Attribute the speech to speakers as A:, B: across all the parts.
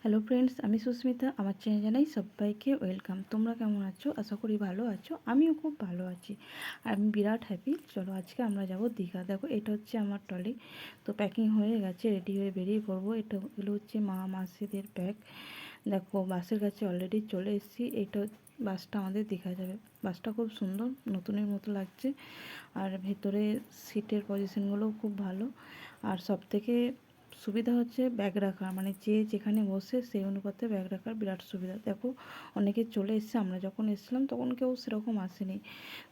A: Hello friends, আমি সুস্মিতা। আমার চ্যানেলে জানাই সবাইকে ওয়েলকাম। তোমরা কেমন আছো? আশা করি ভালো আছো। আমিও খুব ভালো আছি আর আমি বিরাট হ্যাপি। চলো আজকে আমরা যাব দীঘা। দেখো এটা হচ্ছে আমার ট্রলি, তো প্যাকিং হয়ে গেছে, রেডি হয়ে বেরিয়ে পড়বো। এগুলো হচ্ছে মাসিদের ব্যাগ। দেখো বাসের কাছে অলরেডি চলে এসেছি। এটা বাসটা আমাদের দীঘা যাবে। বাসটা খুব সুন্দর, নতুনের মতো লাগছে। আর ভেতরে সিটের পজিশনগুলোও খুব ভালো। আর সব থেকে সুবিধা হচ্ছে ব্যাগ রাখা, মানে যে যেখানে বসে সেই অনুপাতে ব্যাগ রাখার বিরাট সুবিধা। দেখো অনেকে চলে এসছে, আমরা যখন এসেছিলাম তখন কেউ সেরকম আসেনি।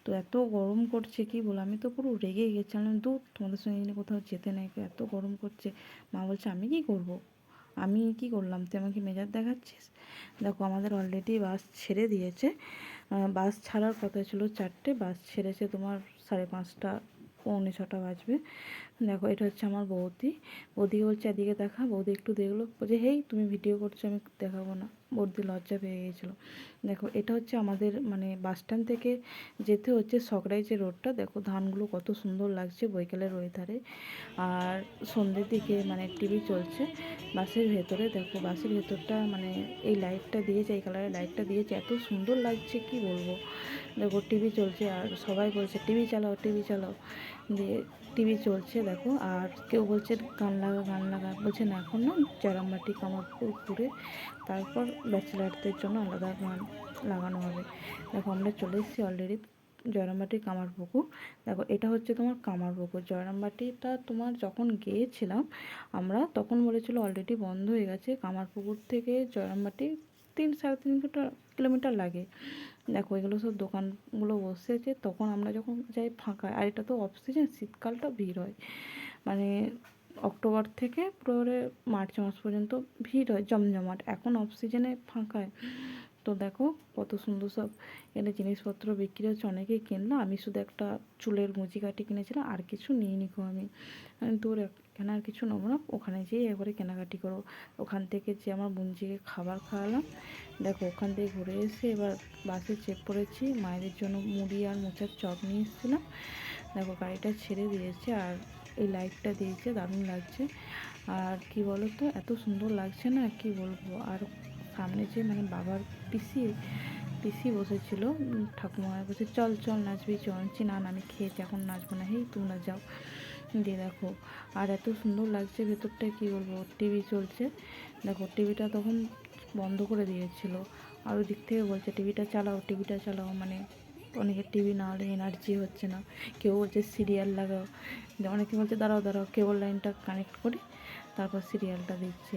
A: তো এত গরম করছে কি বলো, আমি তো পুরো রেগে গেছিলাম, দূর তোমাদের সঙ্গে নিয়ে কোথাও যেতে নেই, এত গরম করছে। মা বলছে আমি কি করব, আমি কি করলাম, তুই আমাকে মেজাজ দেখাচ্ছিস। দেখো আমাদের অলরেডি বাস ছেড়ে দিয়েছে। বাস ছাড়ার কথা ছিল 4টে, বাস ছেড়েছে তোমার 5:30, পৌনে 6টা বাজবে। দেখো এটা হচ্ছে আমার বৌদিকে বলছে এদিকে দেখা। বৌদি একটু দেখলো, বলছে হেই তুমি ভিডিও করছো, আমি দেখাবো না। বৌদি লজ্জা পেয়ে গিয়েছিলো। দেখো এটা হচ্ছে আমাদের মানে বাস স্ট্যান্ড থেকে যেতে হচ্ছে সকরাই যে রোডটা। দেখো ধানগুলো কত সুন্দর লাগছে বৈকালের ওয়েদারে। আর সন্ধ্যের দিকে মানে টিভি চলছে বাসের ভেতরে। দেখো বাসের ভেতরটা মানে এই লাইটটা দিয়েছে, এই কালারের লাইটটা দিয়েছে, এত সুন্দর লাগছে কি বলবো। দেখো টিভি চলছে আর সবাই বলছে টিভি চালাও, টিভি চালাও। দিয়ে টিভি চলছে দেখো। আর কেউ বলছে গান লাগা, গান লাগা। বলছে না এখন না, জয়রামবাটি কামারপুর ঘুরে তারপর ব্যাচেলারদের জন্য আলাদা গান লাগানো হবে। দেখো আমরা চলে এসেছি অলরেডি জয়রামবাটি কামারপুকুর। দেখো এটা হচ্ছে তোমার কামারপুকুর। জয়রামবাটিটা তোমার যখন গিয়েছিলাম আমরা তখন বলেছিল অলরেডি বন্ধ হয়ে গেছে। কামারপুকুর থেকে জয়রামবাটি 3-3.5 কিলোমিটার লাগে। দেখো এগুলো সব দোকানগুলো বসেছে, তখন আমরা যখন যাই ফাঁকা। আর এটা তো অফ সিজন, শীতকালটা ভিড় হয়, মানে অক্টোবর থেকে পুরো মার্চ মাস পর্যন্ত ভিড় হয় জমজমাট। এখন অফ সিজনে ফাঁকায়। তো দেখো কত সুন্দর সব এখানে জিনিসপত্র বিক্রি হচ্ছে, অনেকেই কিনলো। আমি শুধু একটা চুলের মুচি কাঠি কিনেছিলাম, আর কিছু নিইনি গো। আমি দূর এখানে আর কিছু নেবো না, ওখানে যেয়ে এবারে কেনাকাটি করো। ওখান থেকে যে আমার বোনজিকে খাবার খাওয়ালাম। দেখো ওখান থেকে ঘুরে এসে এবার বাসে চেপে পড়েছি। মায়েদের জন্য মুড়ি আর মোচার চপ নিয়ে এসেছিলাম। দেখো গাড়িটা ছেড়ে দিয়েছে আর এই লাইটটা দিয়েছে, দারুণ লাগছে। আর কি বলো তো, এত সুন্দর লাগছে না কি বলবো। আর সামনে যে মানে বাবার পিসি পিসি বসেছিল, ঠাকুমা বলছে চল চল নাচবি চল। না না আমি খেয়েছি, এখন নাচবো না, হেই তোমরা যাও। দিয়ে দেখো আর এত সুন্দর লাগছে ভেতরটায় কি বলবো। টিভি চলছে, দেখো টিভিটা তখন বন্ধ করে দিয়েছিল। আর ওই দিক থেকে বলছে টিভিটা চালাও, টিভিটা চালাও। মানে অনেকের টিভি না হলে এনার্জি হচ্ছে না। কেউ বলছে সিরিয়াল লাগাও, অনেকে বলছে দাঁড়াও দাঁড়াও কেবল লাইনটা কানেক্ট করে তারপর সিরিয়ালটা দিচ্ছে।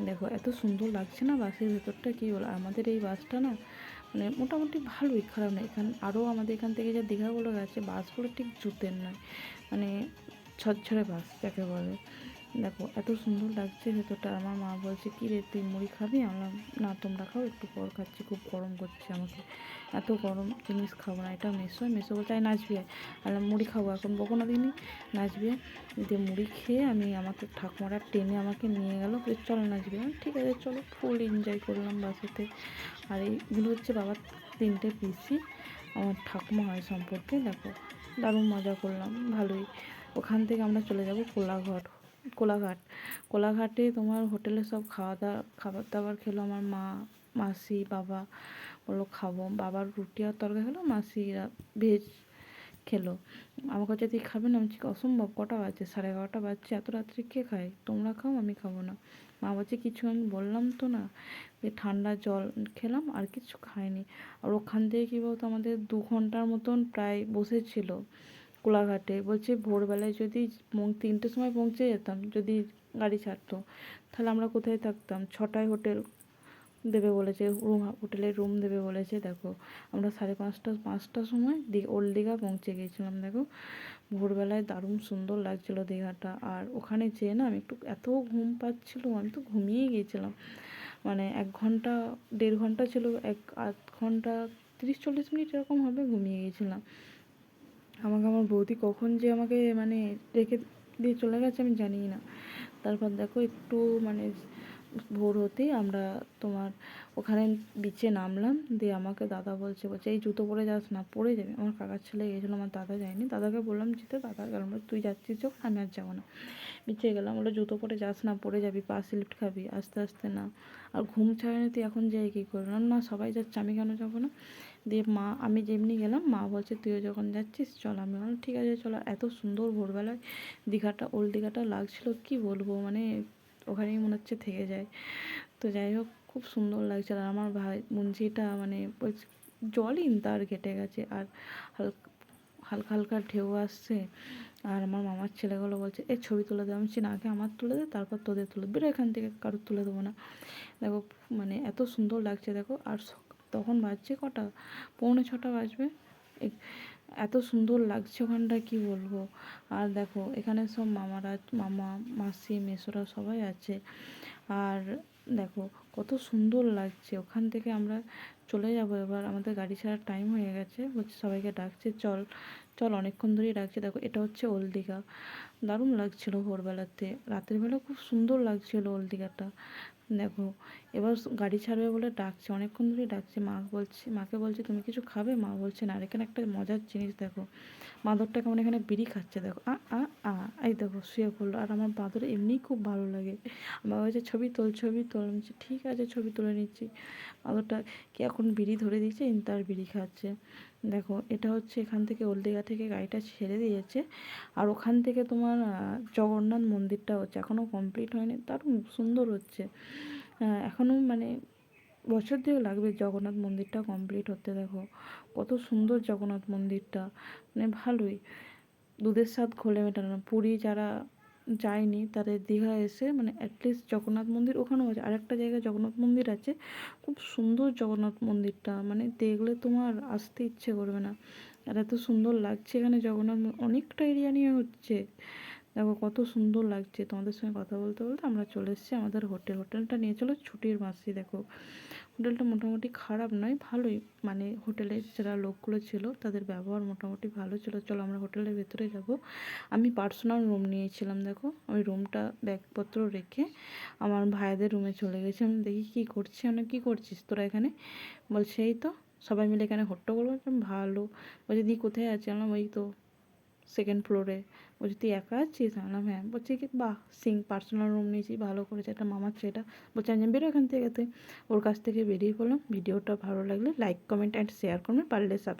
A: দেখো এত সুন্দর লাগছে না বাসের ভেতরটা কি বলো। আমাদের এই বাসটা না মানে মোটামুটি ভালোই, খারাপ না। আরও আমাদের এখান থেকে যে দীঘাগুলো গেছে বাসগুলো ঠিক জুতের নয়, মানে ছড়ছড়ে বাস যাকে বলে। দেখো এত সুন্দর লাগছে ভেতরটা। আমার মা বলছে কী রে তুই মুড়ি খাবি? আমরা না তোমরা খাও, একটু পর খাচ্ছি, খুব গরম করছে আমাকে, এত গরম জিনিস খাবো না। এটা মেসো বলছে আয় নাচবি আয়। আর মুড়ি খাবো, এখন বকো না দিনই, নাচবি। দিয়ে মুড়ি খেয়ে আমাকে ঠাকুমারা টেনে আমাকে নিয়ে গেলো, চলো নাচবি। ঠিক আছে চলো। ফুল এনজয় করলাম বাসেতে। আর এইগুলো হচ্ছে বাবার 3টে পিসি, আমার ঠাকুমা হয় সম্পর্কে। দেখো দারুণ মজা করলাম, ভালোই। ওখান থেকে আমরা চলে যাব কোলাঘাট। কোলাঘাটে তোমার হোটেলে সব খাবার দাবার খেলো আমার মা, মাসি, বাবা বললো খাবো। বাবার রুটি আর তরকারি খেলো, মাসিরা ভেজ খেলো। আমাকে যদি খাবে না, আমি অসম্ভব, কটা বাজছে 11:30 বাজছে, এত রাত্রে কে খায়? তোমরা খাও, আমি খাবো না। মা বলছে কিছু, আমি বললাম তো না, ঠান্ডা জল খেলাম আর কিছু খাইনি। আর ওখান থেকে কী বলতো আমাদের 2 ঘন্টার মতন প্রায় বসেছিল কোলাঘাটে। বলছে ভোরবেলায় যদি 3টের সময় পৌঁছে যেতাম, যদি গাড়ি ছাড়তো, তাহলে আমরা কোথায় থাকতাম। 6টায় হোটেল দেবে বলেছে, হোটেলের রুম দেবে বলেছে। দেখো আমরা 5:30 সময় ওল্ড দীঘা পৌঁছে গিয়েছিলাম। দেখো ভোরবেলায় দারুণ সুন্দর লাগছিলো দীঘাটা। আর ওখানে যেয়ে না আমি একটু এত ঘুম পাচ্ছিলো, আমি তো ঘুমিয়ে গিয়েছিলাম। মানে 1 ঘন্টা 1.5 ঘন্টা ছিল, 1-8 ঘন্টা 30-40 মিনিট এরকম হবে, ঘুমিয়ে গিয়েছিলাম। আমার বৌদি কখন যে আমাকে মানে রেখে দিয়ে চলে গেছে আমি জানিই না। তারপর দেখো একটু মানে ভোর হতেই আমরা তোমার ওখানে বিচে নামলাম, দিয়ে আমাকে দাদা বলছে এই জুতো পরে যাস না, পরে যাবে। আমার কাকার ছেলে গিয়েছিলো, আমার দাদা যায়নি। দাদাকে বললাম যেতে, দাদা গেল না, তুই যাচ্ছিস যখন আমি আর যাবো না। বিচে গেলাম, বললো জুতো পরে যাস না, পরে যাবি, পা স্লিপ খাবি, আস্তে আস্তে না। আর ঘুম ছাড়েনি, তুই এখন যাই কী করলাম, না সবাই যাচ্ছে আমি কেন যাবো না। দিয়ে মা, আমি যেমনি গেলাম, মা বলছে তুইও যখন যাচ্ছিস চল। আমি বললাম ঠিক আছে চলো। এত সুন্দর ভোরবেলায় দীঘাটা, ওল্ড দীঘাটা লাগছিলো, কি বলবো, মানে ওখানেই মনে হচ্ছে থেকে যায়। তো যাই হোক, খুব সুন্দর লাগছে। আর আমার ভাই মুঞ্জিটা মানে জলই তার কেটে গেছে, আর হালকা হালকা ঢেউ আসছে। আর আমার মামার ছেলেগুলো বলছে এ ছবি তুলে দেবো। আমি বলছি না, আগে আমার তুলে দে, তারপর তোদের তুলে বেরো এখান থেকে, কারোর তুলে দেবো না। দেখো মানে এত সুন্দর লাগছে দেখো। আর তখন বাজছে কটা, 5:45 বাজবে। এত সুন্দর লাগছে ওখানটা, কি বলবো। আর দেখো এখানে সব মামারা, মামা মাসি মেসোরা সবাই আছে। আর দেখো কত সুন্দর লাগছে। ওখান থেকে আমরা চলে যাব এবার, আমাদের গাড়ি ছাড়ার টাইম হয়ে গেছে। বলছে সবাইকে ডাকছে চল চল, অনেকক্ষণ ধরেই ডাকছে। দেখো এটা হচ্ছে ওল্ড দীঘা। দারুণ লাগছিলো ভোরবেলাতে, রাতের বেলা খুব সুন্দর লাগছিলো ওল্ড দীঘাটা। দেখো এবার গাড়ি ছাড়বে বলে ডাকছে, অনেকক্ষণ ধরেই ডাকছে। মাকে বলছে তুমি কিছু খাবে? মা বলছে না। আর এখানে একটা মজার জিনিস দেখো, বাঁদরটা কেমন এখানে বিড়ি খাচ্ছে দেখো, আ আ আ এই দেখো শুয়ে পড়লো। আর আমার বাঁদর এমনিই খুব ভালো লাগে। আমার বলছে ছবি তোল, ছবি তোল। আমি বলছি ঠিক আছে, ছবি তুলে নিচ্ছি। বাঁদরটা কি এখন বিড়ি ধরে দিয়েছে, তার বিড়ি খাচ্ছে। দেখো এটা হচ্ছে এখান থেকে ওল্ড দীঘা থেকে গাড়িটা ছেড়ে দিয়েছে। আর ওখান থেকে তোমার জগন্নাথ মন্দিরটা হচ্ছে, এখনও কমপ্লিট হয়নি, দারুণ সুন্দর হচ্ছে। এখনও মানে বছর দুয়েক লাগবে জগন্নাথ মন্দিরটা কমপ্লিট হতে। দেখো কত সুন্দর জগন্নাথ মন্দিরটা, মানে ভালোই। দুধের স্বাদ ঘোলে মেটানো। পুরী যারা যায়নি তাদের দীঘা এসে মানে অ্যাটলিস্ট জগন্নাথ মন্দির, ওখানেও আছে আরেকটা জায়গায় জগন্নাথ মন্দির আছে, খুব সুন্দর জগন্নাথ মন্দিরটা, মানে দেখলে তোমার আসতে ইচ্ছে করবে না। আর এত সুন্দর লাগছে এখানে জগন্নাথ, অনেকটা এরিয়া নিয়ে হচ্ছে। দেখো কত সুন্দর লাগছে। তোমাদের সঙ্গে কথা বলতে বলতে আমরা চলে এসেছি আমাদের হোটেলটা নিয়ে চলো ছুটির মাসি। দেখো হোটেলটা মোটামুটি খারাপ নয়, ভালোই, মানে হোটেলের যারা লোকগুলো ছিল তাদের ব্যবহার মোটামুটি ভালো ছিল। চলো আমরা হোটেলের ভেতরে যাব। আমি পার্সোনাল রুম নিয়েছিলাম। দেখো আমি রুমটা ব্যাগপত্র রেখে আমার ভাইদের রুমে চলে গেছি। আমি দেখি কী করছি, আমি কী করছিস তোরা এখানে? বলছে এই তো সবাই মিলে এখানে হট্টগোল করলাম। ভালো। বলছে দি কোথায় আছে? বললাম ওই তো সেকেন্ড ফ্লোরে। বলছি তুই একা আছিস? বললাম হ্যাঁ। বলছি কি বাহ, পার্সোনাল রুম নিয়েছি, ভালো করেছে। একটা মামার ছেলেটা বলছে আমি বেরো এখান থেকে তুই। ওর কাছ থেকে বেরিয়ে পড়লাম। ভিডিওটা ভালো লাগলে লাইক কমেন্ট অ্যান্ড শেয়ার করবেন, পারলে সাবস্ক্রাইব।